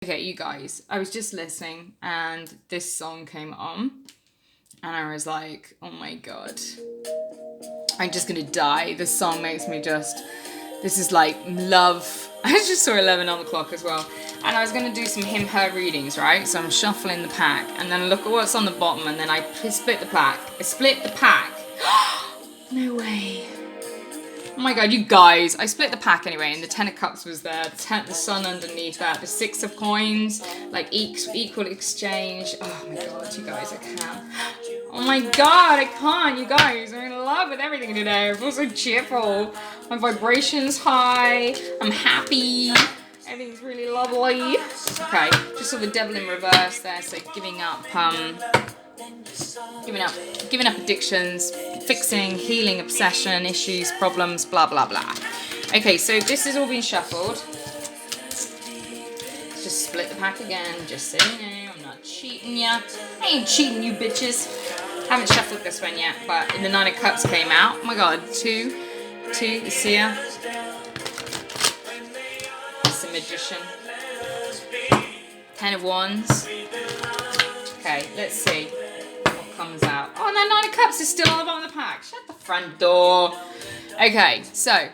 Okay, you guys, I was just listening and this song came on and I was like, oh my God, I'm just gonna die. This song makes me just, this is like love. I just saw 11 on the clock as well. And I was gonna do some him, her readings, right? So I'm shuffling the pack and then look at what's on the bottom and then I split the pack. I split the pack. No way. Oh my God, you guys. I split the pack anyway, and the 10 of cups was there, the sun underneath that, the 6 of coins, like equal exchange. Oh my God, you guys, I can't. Oh my God, I can't, you guys. I'm in love with everything today. I feel so cheerful. My vibration's high. I'm happy. Everything's really lovely. Okay, just saw the devil in reverse there, so giving up addictions, fixing, healing, obsession, issues, problems, blah, blah, blah. Okay, so this has all been shuffled. Just split the pack again, just so you know, I'm not cheating ya. I ain't cheating you bitches. Haven't shuffled this one yet, but in the 9 of cups came out. Oh my God, two, the seer. It's a magician. 10 of wands. Okay, let's see what comes out. Oh, and that 9 of cups is still on the bottom of the pack. Shut the front door. Okay, so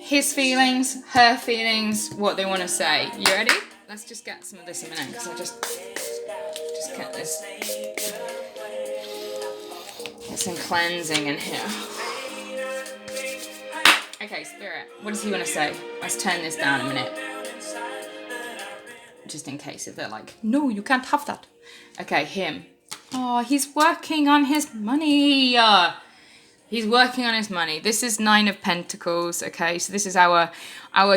his feelings, her feelings, what they want to say. You ready? Let's just get some of this in a minute because I just get this. Get some cleansing in here. Okay, Spirit, what does he want to say? Let's turn this down a minute. Just in case if they're like, no, you can't have that. Okay, him. Oh, he's working on his money. He's working on his money. This is 9 of Pentacles, okay? So this is our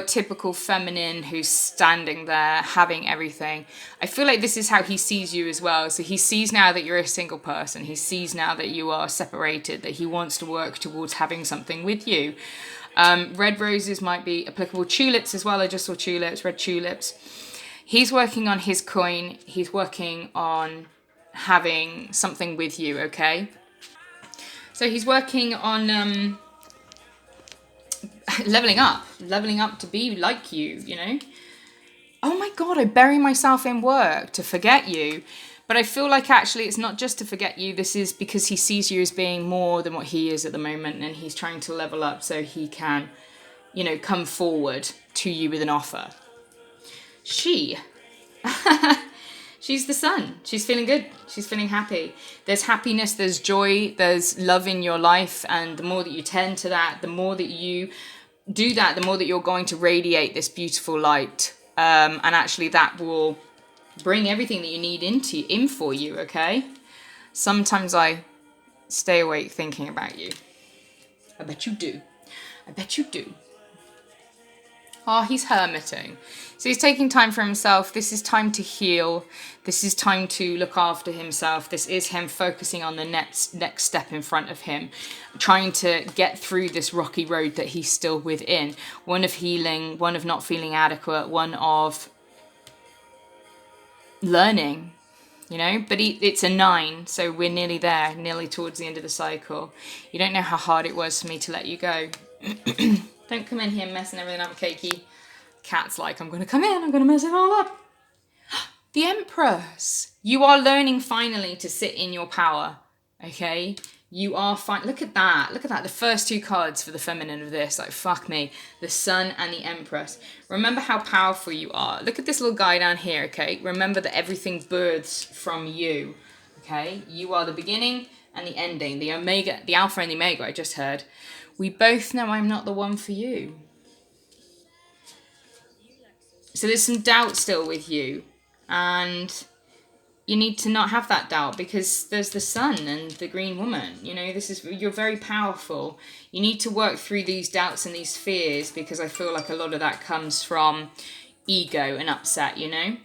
typical feminine who's standing there having everything. I feel like this is how he sees you as well. So he sees now that you're a single person. He sees now that you are separated, that he wants to work towards having something with you. Red roses might be applicable. Tulips as well. I just saw tulips, red tulips. He's working on his coin. He's working on having something with you, okay? So he's working on leveling up to be like you, you know? Oh my God, I bury myself in work to forget you. But I feel like actually it's not just to forget you. This is because he sees you as being more than what he is at the moment. And he's trying to level up so he can, you know, come forward to you with an offer. She's the sun. She's feeling good. She's feeling happy. There's happiness, there's joy, there's love in your life. And the more that you tend to that, the more that you do that, the more that you're going to radiate this beautiful light. And actually that will bring everything that you need in for you, okay? Sometimes I stay awake thinking about you. I bet you do. I bet you do. Oh, he's hermiting. So he's taking time for himself. This is time to heal. This is time to look after himself. This is him focusing on the next step in front of him, trying to get through this rocky road that he's still within. One of healing, one of not feeling adequate, one of learning, you know, but it's a 9, so we're nearly there, nearly towards the end of the cycle. You don't know how hard it was for me to let you go. Don't come in here messing everything up, Cakey. Cat's like, I'm going to come in, I'm going to mess it all up. The Empress. You are learning finally to sit in your power, okay? You are fine. Look at that. Look at that. The first 2 cards for the feminine of this, like, fuck me. The Sun and the Empress. Remember how powerful you are. Look at this little guy down here, okay? Remember that everything births from you, okay? You are the beginning and the ending. The Omega, the Alpha and the Omega, I just heard. We both know I'm not the one for you. So there's some doubt still with you. And you need to not have that doubt because there's the Sun and the Green Woman. You know, you're very powerful. You need to work through these doubts and these fears because I feel like a lot of that comes from ego and upset, you know.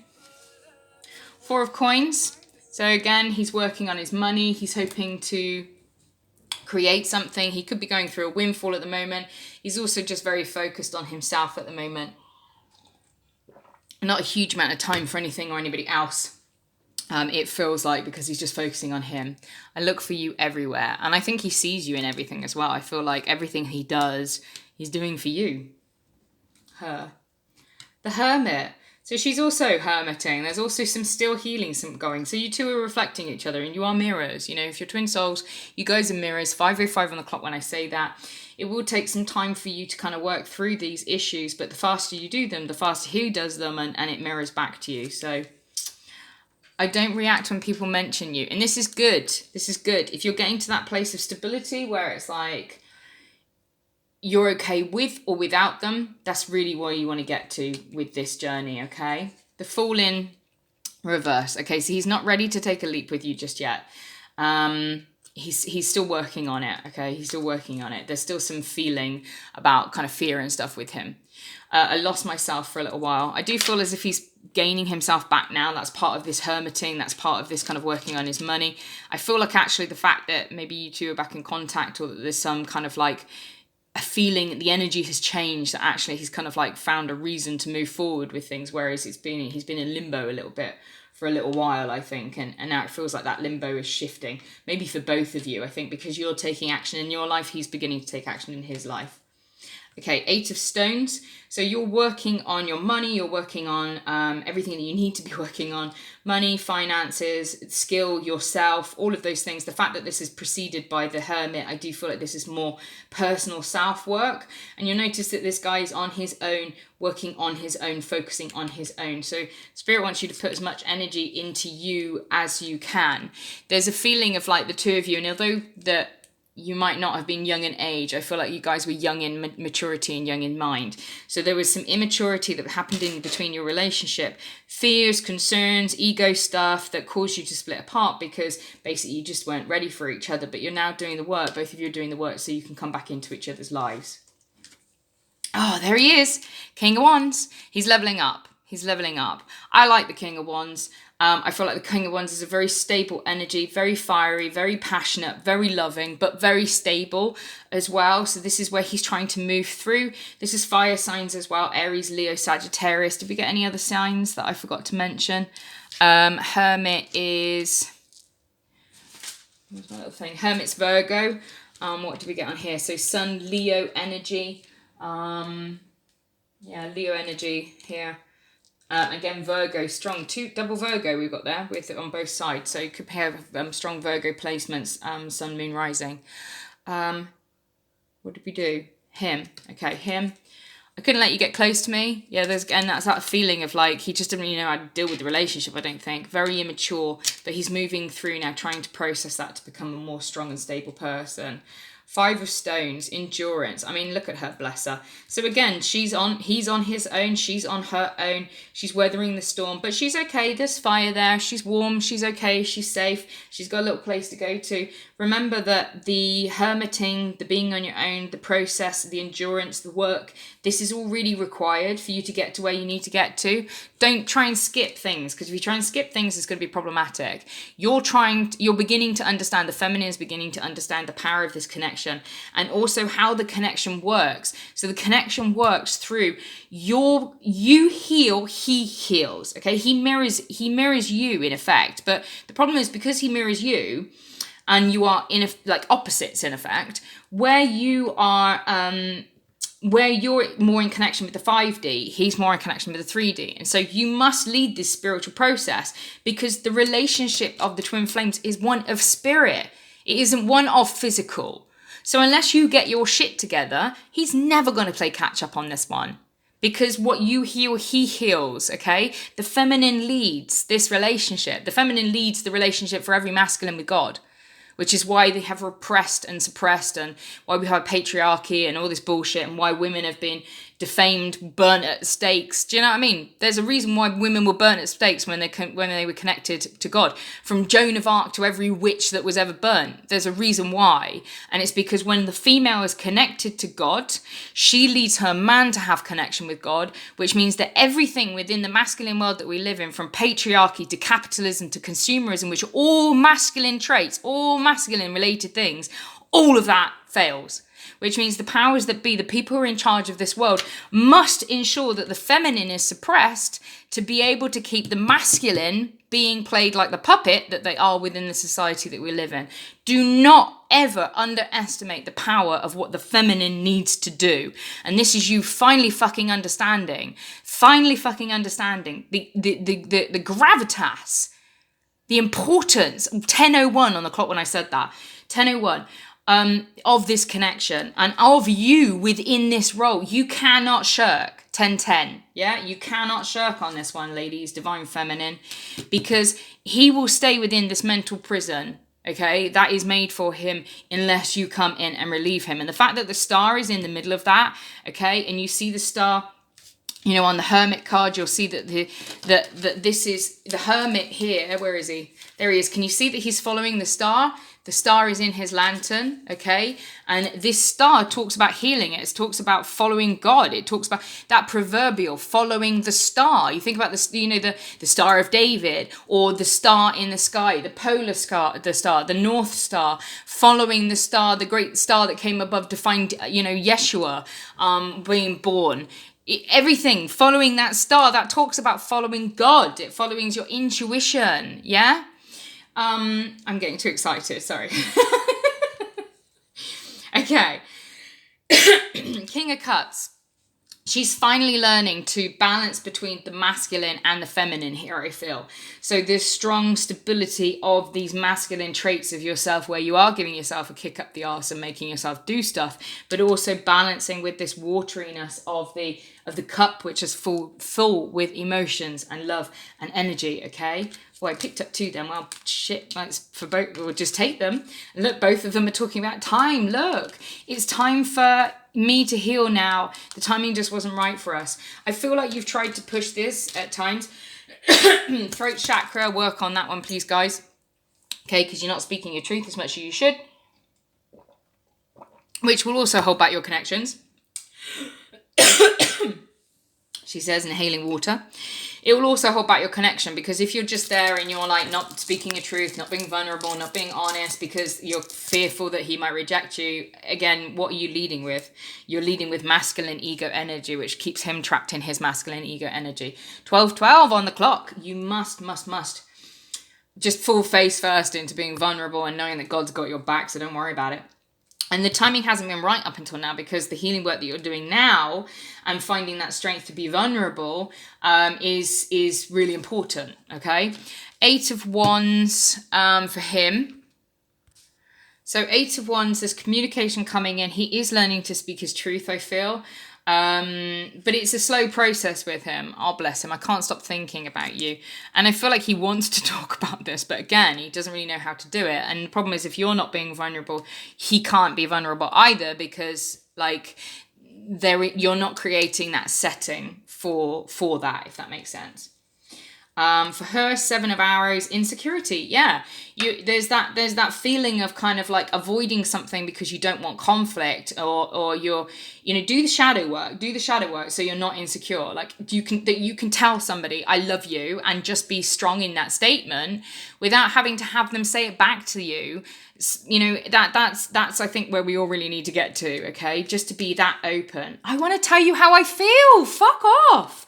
4 of Coins. So again, he's working on his money. He's hoping to create something. He could be going through a windfall at the moment. He's also just very focused on himself at the moment. Not a huge amount of time for anything or anybody else. It feels like because he's just focusing on him. I look for you everywhere. And I think he sees you in everything as well. I feel like everything he does, he's doing for you. Her. The Hermit. So she's also hermiting. There's also some still healing going. So you two are reflecting each other and you are mirrors. You know, if you're twin souls, you guys are mirrors. 5:05 on the clock when I say that. It will take some time for you to kind of work through these issues, but the faster you do them, the faster he does them, and it mirrors back to you. So I don't react when people mention you. And this is good. This is good. If you're getting to that place of stability where it's like, you're okay with or without them, that's really where you want to get to with this journey, okay? The Fool in reverse. Okay, so he's not ready to take a leap with you just yet. He's still working on it, okay? He's still working on it. There's still some feeling about kind of fear and stuff with him. I lost myself for a little while. I do feel as if he's gaining himself back now. That's part of this hermiting. That's part of this kind of working on his money. I feel like actually the fact that maybe you two are back in contact, or that there's some kind of like a feeling, the energy has changed, that actually he's kind of like found a reason to move forward with things, whereas he's been in limbo a little bit for a little while, I think, and now it feels like that limbo is shifting, maybe for both of you, I think, because you're taking action in your life, he's beginning to take action in his life. Okay, 8 of Stones. So you're working on your money, you're working on everything that you need to be working on. Money, finances, skill, yourself, all of those things. The fact that this is preceded by the Hermit, I do feel like this is more personal self-work. And you'll notice that this guy is on his own, working on his own, focusing on his own. So Spirit wants you to put as much energy into you as you can. There's a feeling of like the two of you, and although that you might not have been young in age, I feel like you guys were young in maturity and young in mind. So there was some immaturity that happened in between your relationship. Fears, concerns, ego stuff that caused you to split apart because basically you just weren't ready for each other. But you're now doing the work. Both of you are doing the work so you can come back into each other's lives. Oh, there he is. King of Wands. He's leveling up. He's leveling up. I like the King of Wands. I feel like the King of Wands is a very stable energy, very fiery, very passionate, very loving, but very stable as well. So this is where he's trying to move through. This is fire signs as well. Aries, Leo, Sagittarius. Did we get any other signs that I forgot to mention? Hermit is... Where's my little thing? Hermit's Virgo. What do we get on here? So Sun, Leo energy. Yeah, Leo energy here. Again, Virgo, strong. Double Virgo we've got there with it on both sides. So you could pair strong Virgo placements, Sun, Moon, Rising. What did we do? Him. Okay, him. I couldn't let you get close to me. Yeah, that's that feeling of like, he just didn't really know how to deal with the relationship, I don't think. Very immature, but he's moving through now, trying to process that to become a more strong and stable person. 5 of Stones, endurance. I mean, look at her, bless her. So again, he's on his own, she's on her own. She's weathering the storm, but she's okay. There's fire there. She's warm. She's okay. She's safe. She's got a little place to go to. Remember that the hermiting, the being on your own, the process, the endurance, the work, this is all really required for you to get to where you need to get to. Don't try and skip things, because if you try and skip things, it's going to be problematic. You're beginning to understand, the feminine is beginning to understand the power of this connection, and also how the connection works. So the connection works through you heal, he heals. Okay, he mirrors you in effect, but the problem is because he mirrors you, and you are like opposites in effect, where you are. Where you're more in connection with the 5D, he's more in connection with the 3D. And so you must lead this spiritual process, because the relationship of the twin flames is one of spirit. It isn't one of physical. So unless you get your shit together, he's never going to play catch up on this one. Because what you heal, he heals, okay? The feminine leads this relationship. The feminine leads the relationship for every masculine with God, which is why they have repressed and suppressed, and why we have patriarchy and all this bullshit, and why women have been defamed, burnt at stakes. Do you know what I mean? There's a reason why women were burnt at stakes when they were connected to God. From Joan of Arc to every witch that was ever burnt. There's a reason why. And it's because when the female is connected to God, she leads her man to have connection with God, which means that everything within the masculine world that we live in, from patriarchy to capitalism to consumerism, which are all masculine traits, all masculine related things, all of that fails. which means the powers that be, the people who are in charge of this world, must ensure that the feminine is suppressed to be able to keep the masculine being played like the puppet that they are within the society that we live in. Do not ever underestimate the power of what the feminine needs to do. And this is you finally fucking understanding the gravitas, the importance, 10:01 on the clock when I said that, 10:01, of this connection and of you within this role. You cannot shirk. 10:10, yeah? You cannot shirk on this one, ladies, divine feminine, because he will stay within this mental prison, okay, that is made for him unless you come in and relieve him. And the fact that the star is in the middle of that, okay, and you see the star, you know, on the Hermit card, you'll see that that this is the Hermit here. Where is he? There he is. Can you see that he's following the star? The star is in his lantern, okay? And this star talks about healing. It talks about following God. It talks about that proverbial following the star. You think about this, you know, the Star of David, or the star in the sky, the polar star, the North Star, following the star, the great star that came above to find, you know, Yeshua being born. Everything following that star, that talks about following God. It follows your intuition, yeah? I'm getting too excited, sorry. Okay. King of Cups. She's finally learning to balance between the masculine and the feminine here, I feel. So this strong stability of these masculine traits of yourself, where you are giving yourself a kick up the arse and making yourself do stuff, but also balancing with this wateriness of the cup, which is full with emotions and love and energy, okay? Well, I picked up two then. Well, shit, that's for both. We'll just take them. And look, both of them are talking about time. Look, it's time for me to heal now. The timing just wasn't right for us. I feel like you've tried to push this at times. Throat chakra, work on that one, please, guys. Okay, because you're not speaking your truth as much as you should. Which will also hold back your connections. She says, inhaling water. It will also hold back your connection, because if you're just there and you're like not speaking your truth, not being vulnerable, not being honest because you're fearful that he might reject you, again, what are you leading with? You're leading with masculine ego energy, which keeps him trapped in his masculine ego energy. 12:12 on the clock. You must just full face first into being vulnerable and knowing that God's got your back, so don't worry about it. And the timing hasn't been right up until now, because the healing work that you're doing now and finding that strength to be vulnerable is really important, okay? 8 of Wands for him. So 8 of Wands, there's communication coming in. He is learning to speak his truth, I feel. But it's a slow process with him. Oh, bless him. I can't stop thinking about you. And I feel like he wants to talk about this, but again, he doesn't really know how to do it. And the problem is, if you're not being vulnerable, he can't be vulnerable either, because like you're not creating that setting for that, if that makes sense. For her, 7 of Arrows, insecurity. Yeah, there's that feeling of kind of like avoiding something because you don't want conflict, or you're, you know, do the shadow work so you're not insecure. Like you can tell somebody I love you and just be strong in that statement without having to have them say it back to you. You know, that's I think where we all really need to get to. Okay, just to be that open. I want to tell you how I feel. Fuck off.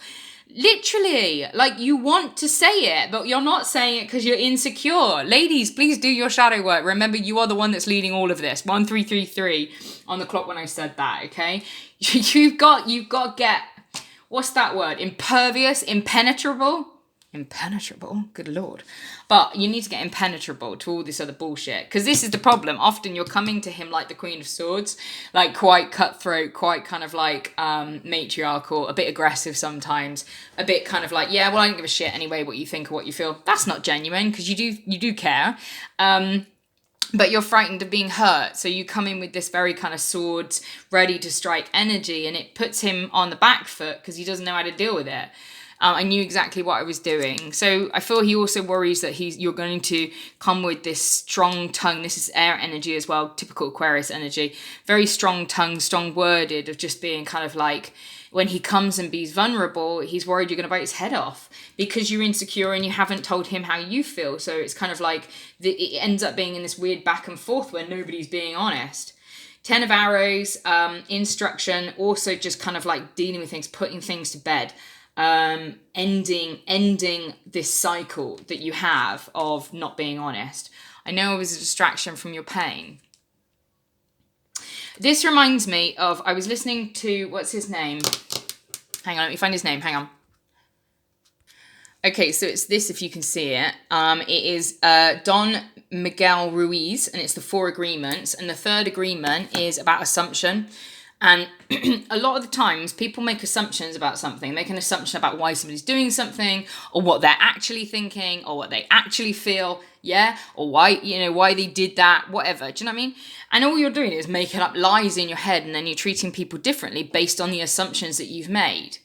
Literally, like, you want to say it, but you're not saying it because you're insecure. Ladies, please do your shadow work. Remember, you are the one that's leading all of this. 1333 on the clock when I said that, okay? You've got to get, what's that word? Impervious, impenetrable, good Lord. But you need to get impenetrable to all this other bullshit, because this is the problem. Often you're coming to him like the Queen of Swords, like quite cutthroat, quite kind of like matriarchal, a bit aggressive sometimes, a bit kind of like, yeah, well, I don't give a shit anyway what you think or what you feel. That's not genuine, because you do care. But you're frightened of being hurt. So you come in with this very kind of swords, ready to strike energy, and it puts him on the back foot because he doesn't know how to deal with it. I knew exactly what I was doing. So I feel he also worries that you're going to come with this strong tongue. This is air energy as well, typical Aquarius energy. Very strong tongue, strong worded, of just being kind of like, when he comes and be's vulnerable, he's worried you're going to bite his head off because you're insecure and you haven't told him how you feel. So it's kind of like, it ends up being in this weird back and forth where nobody's being honest. Ten of Arrows, instruction, also just kind of like dealing with things, putting things to bed, ending this cycle that you have of not being honest. I know it was a distraction from your pain. This reminds me of, I was listening to, what's his name? Hang on, let me find his name, hang on. Okay, so it's this, if you can see it. It is Don Miguel Ruiz, and it's the 4 agreements. And the 3rd agreement is about assumption. And a lot of the times, people make assumptions about something. Make an assumption about why somebody's doing something, or what they're actually thinking, or what they actually feel, yeah? Or why, why they did that, whatever. Do you know what I mean? And all you're doing is making up lies in your head, and then you're treating people differently based on the assumptions that you've made.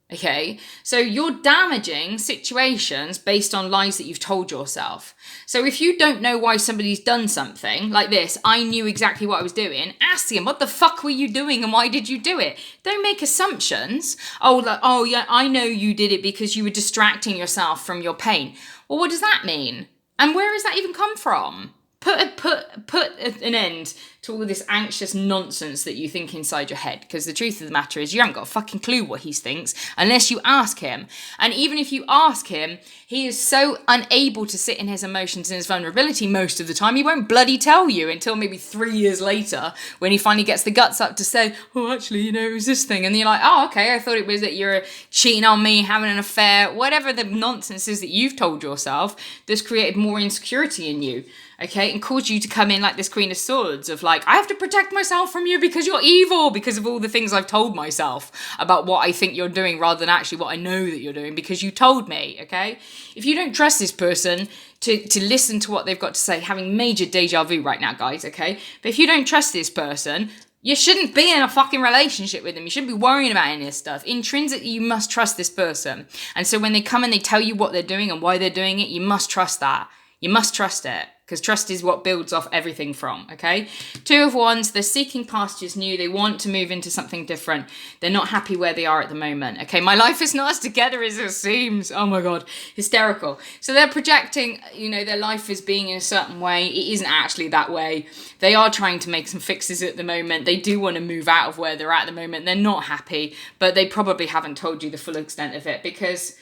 Okay, so you're damaging situations based on lies that you've told yourself. So if you don't know why somebody's done something like this, I knew exactly what I was doing, ask them, what the fuck were you doing and why did you do it? Don't make assumptions. Oh yeah, I know you did it because you were distracting yourself from your pain. Well, what does that mean? And where does that even come from? Put an end to all this anxious nonsense that you think inside your head, because the truth of the matter is you haven't got a fucking clue what he thinks unless you ask him. And even if you ask him, he is so unable to sit in his emotions and his vulnerability most of the time, he won't bloody tell you until maybe 3 years later when he finally gets the guts up to say, oh, actually, it was this thing. And then you're like, oh, okay, I thought it was that you're cheating on me, having an affair, whatever the nonsense is that you've told yourself that's created more insecurity in you. Okay, and caused you to come in like this Queen of Swords of like, I have to protect myself from you because you're evil, because of all the things I've told myself about what I think you're doing rather than actually what I know that you're doing because you told me, okay? If you don't trust this person to listen to what they've got to say, having major deja vu right now, guys, okay? But if you don't trust this person, you shouldn't be in a fucking relationship with them. You shouldn't be worrying about any of this stuff. Intrinsically, you must trust this person. And so when they come and they tell you what they're doing and why they're doing it, you must trust that. You must trust it. Because trust is what builds off everything from, okay? 2 of Wands, they're seeking pastures new. They want to move into something different. They're not happy where they are at the moment, okay? My life is not as together as it seems. Oh my God, hysterical. So they're projecting, their life as being in a certain way. It isn't actually that way. They are trying to make some fixes at the moment. They do want to move out of where they're at the moment. They're not happy, but they probably haven't told you the full extent of it because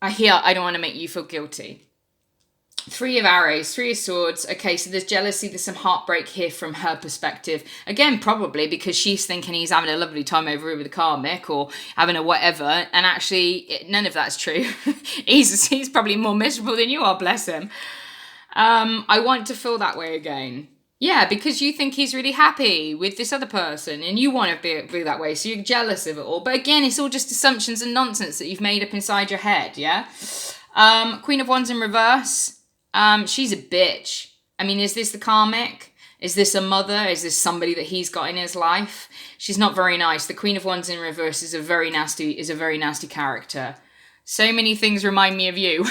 I don't want to make you feel guilty. 3 of Arrows, 3 of Swords. Okay, so there's jealousy, there's some heartbreak here from her perspective. Again, probably because she's thinking he's having a lovely time over here with the karmic or having a whatever. And actually, none of that's true. he's probably more miserable than you are, bless him. I want to feel that way again. Yeah, because you think he's really happy with this other person and you want to be that way. So you're jealous of it all. But again, it's all just assumptions and nonsense that you've made up inside your head, yeah? Queen of Wands in reverse. She's a bitch. I mean, is this the karmic? Is this a mother? Is this somebody that he's got in his life? She's not very nice. The Queen of Wands in reverse is a very nasty character. So many things remind me of you.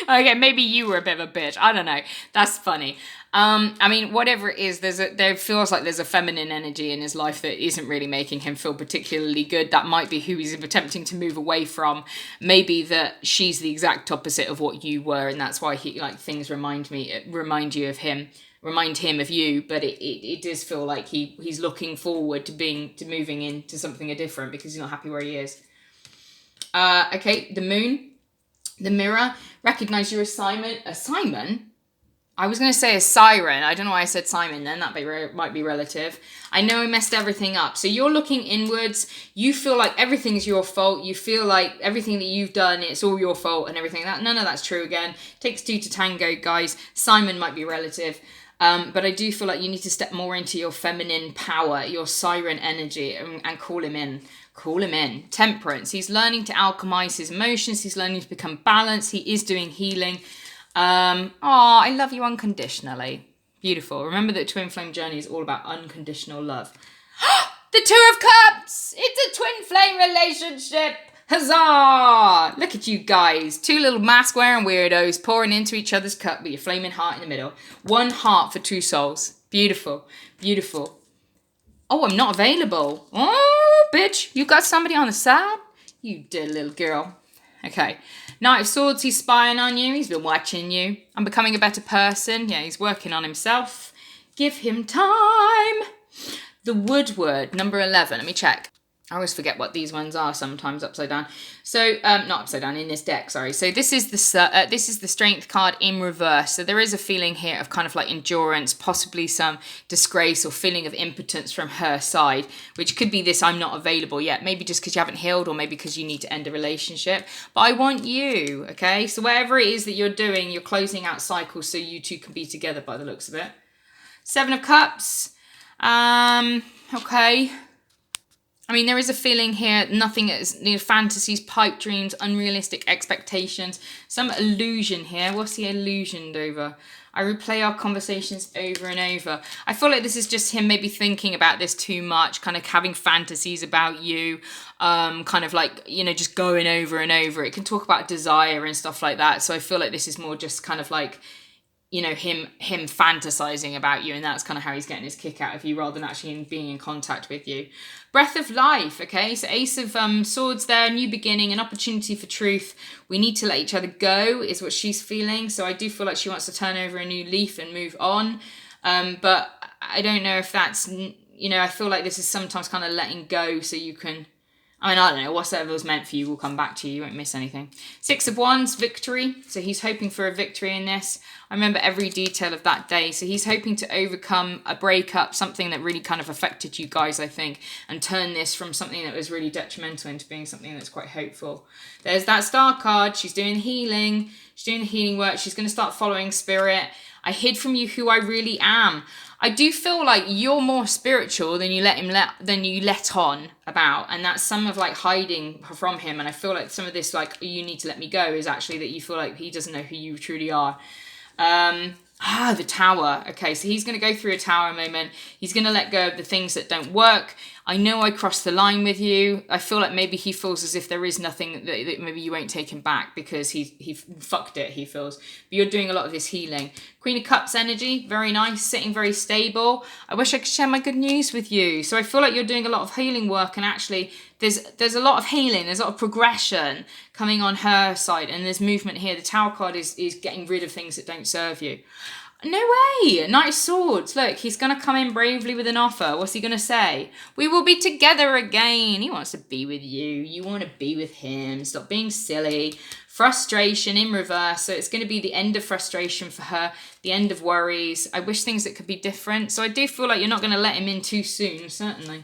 Okay, maybe you were a bit of a bitch. I don't know. That's funny. I mean, whatever it is, there feels like there's a feminine energy in his life that isn't really making him feel particularly good. That might be who he's attempting to move away from. Maybe that she's the exact opposite of what you were, and that's why things remind him of you. But it does feel like he's looking forward to moving into something different because he's not happy where he is. Okay, the Moon, the Mirror. Recognize your assignment. A Simon? I was going to say a siren. I don't know why I said Simon then. That might be relative. I know I messed everything up. So you're looking inwards. You feel like everything's your fault. You feel like everything that you've done, it's all your fault and everything. None of that's true again. Takes 2 to tango, guys. Simon might be relative. But I do feel like you need to step more into your feminine power, your siren energy, and call him in. Call him in. Temperance. He's learning to alchemize his emotions. He's learning to become balanced. He is doing healing. I love you unconditionally. Beautiful. Remember that twin flame journey is all about unconditional love. The 2 of Cups! It's a twin flame relationship! Huzzah! Look at you guys. 2 little mask wearing weirdos pouring into each other's cup with your flaming heart in the middle. 1 heart for 2 souls. Beautiful. Beautiful. Oh, I'm not available. Oh, bitch. You got somebody on the side? You dead little girl. Okay. Knight of Swords, he's spying on you. He's been watching you. I'm becoming a better person. Yeah, he's working on himself. Give him time. The Woodward, number 11. Let me check. I always forget what these ones are sometimes upside down. So, not upside down, in this deck, sorry. So this is the Strength card in reverse. So there is a feeling here of kind of like endurance, possibly some disgrace or feeling of impotence from her side, which could be this I'm not available yet. Maybe just because you haven't healed or maybe because you need to end a relationship. But I want you, okay? So whatever it is that you're doing, you're closing out cycles so you two can be together by the looks of it. 7 of Cups. Okay. I mean, there is a feeling here, nothing is, fantasies, pipe dreams, unrealistic expectations, some illusion here. What's he illusioned over? I replay our conversations over and over. I feel like this is just him maybe thinking about this too much, kind of having fantasies about you, kind of like, just going over and over. It can talk about desire and stuff like that. So I feel like this is more just kind of like, him fantasizing about you, and that's kind of how he's getting his kick out of you rather than actually being in contact with you. Breath of life, okay? So Ace of Swords there, new beginning, an opportunity for truth. We need to let each other go is what she's feeling. So I do feel like she wants to turn over a new leaf and move on. But I don't know if that's, I feel like this is sometimes kind of letting go so you can, I don't know, whatever was meant for you will come back to you. You won't miss anything. 6 of Wands, victory. So he's hoping for a victory in this. I remember every detail of that day. So he's hoping to overcome a breakup, something that really kind of affected you guys, I think, and turn this from something that was really detrimental into being something that's quite hopeful. There's that Star card. She's doing healing. She's doing the healing work. She's going to start following spirit. I hid from you who I really am. I do feel like you're more spiritual than you let on about, and that's some of like hiding from him. And I feel like some of this, like, you need to let me go, is actually that you feel like he doesn't know who you truly are. The Tower. Okay, so he's going to go through a tower moment. He's going to let go of the things that don't work. I know I crossed the line with you. I feel like maybe he feels as if there is nothing that maybe you won't take him back because he fucked it, he feels. But you're doing a lot of this healing. Queen of Cups energy, very nice, sitting very stable. I wish I could share my good news with you. So I feel like you're doing a lot of healing work, and actually there's a lot of healing, there's a lot of progression coming on her side, and there's movement here. The Tower card is getting rid of things that don't serve you. No way! Knight of Swords. Look, he's going to come in bravely with an offer. What's he going to say? We will be together again. He wants to be with you. You want to be with him. Stop being silly. Frustration in reverse. So it's going to be the end of frustration for her. The end of worries. I wish things that could be different. So I do feel like you're not going to let him in too soon, certainly.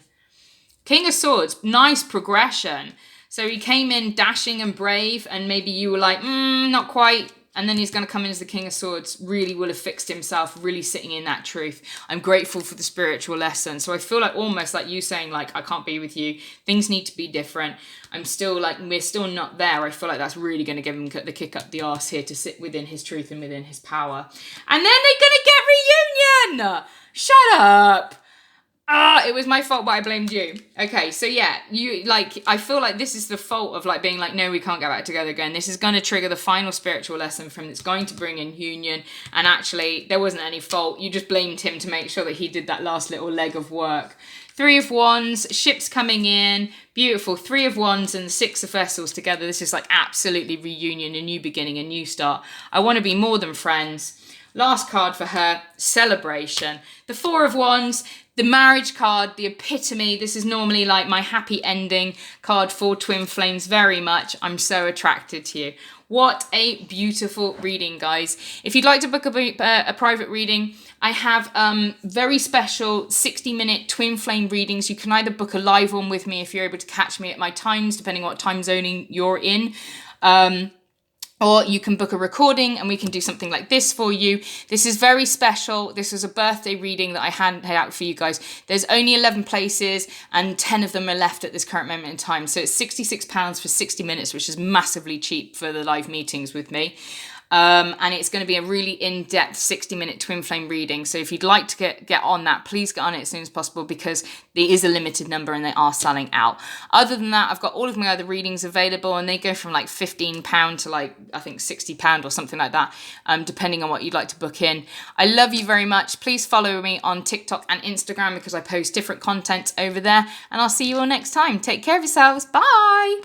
King of Swords. Nice progression. So he came in dashing and brave, and maybe you were like, not quite. And then he's going to come in as the King of Swords, really will have fixed himself, really sitting in that truth. I'm grateful for the spiritual lesson. So I feel like almost like you saying, like, I can't be with you. Things need to be different. I'm still like, we're still not there. I feel like that's really going to give him the kick up the arse here to sit within his truth and within his power. And then they're going to get reunion. Shut up. It was my fault, but I blamed you. Okay, so yeah, I feel like this is the fault of like being like, no, we can't get back together again. This is going to trigger the final spiritual lesson from it's going to bring in union. And actually, there wasn't any fault. You just blamed him to make sure that he did that last little leg of work. 3 of Wands, ships coming in, beautiful. 3 of Wands and the 6 of Vessels together. This is like absolutely reunion, a new beginning, a new start. I want to be more than friends. Last card for her, celebration. The 4 of Wands, the marriage card, the epitome. This is normally like my happy ending card for Twin Flames very much. I'm so attracted to you. What a beautiful reading, guys. If you'd like to book a private reading, I have very special 60-minute Twin Flame readings. You can either book a live one with me if you're able to catch me at my times, depending on what time zoning you're in. Or you can book a recording and we can do something like this for you. This is very special. This was a birthday reading that I handed out for you guys. There's only 11 places and 10 of them are left at this current moment in time. So it's £66 for 60 minutes, which is massively cheap for the live meetings with me. And it's going to be a really in-depth 60-minute Twin Flame reading. So if you'd like to get on that, please get on it as soon as possible because there is a limited number and they are selling out. Other than that, I've got all of my other readings available and they go from like £15 to like, I think £60 or something like that, depending on what you'd like to book in. I love you very much. Please follow me on TikTok and Instagram because I post different content over there. And I'll see you all next time. Take care of yourselves. Bye.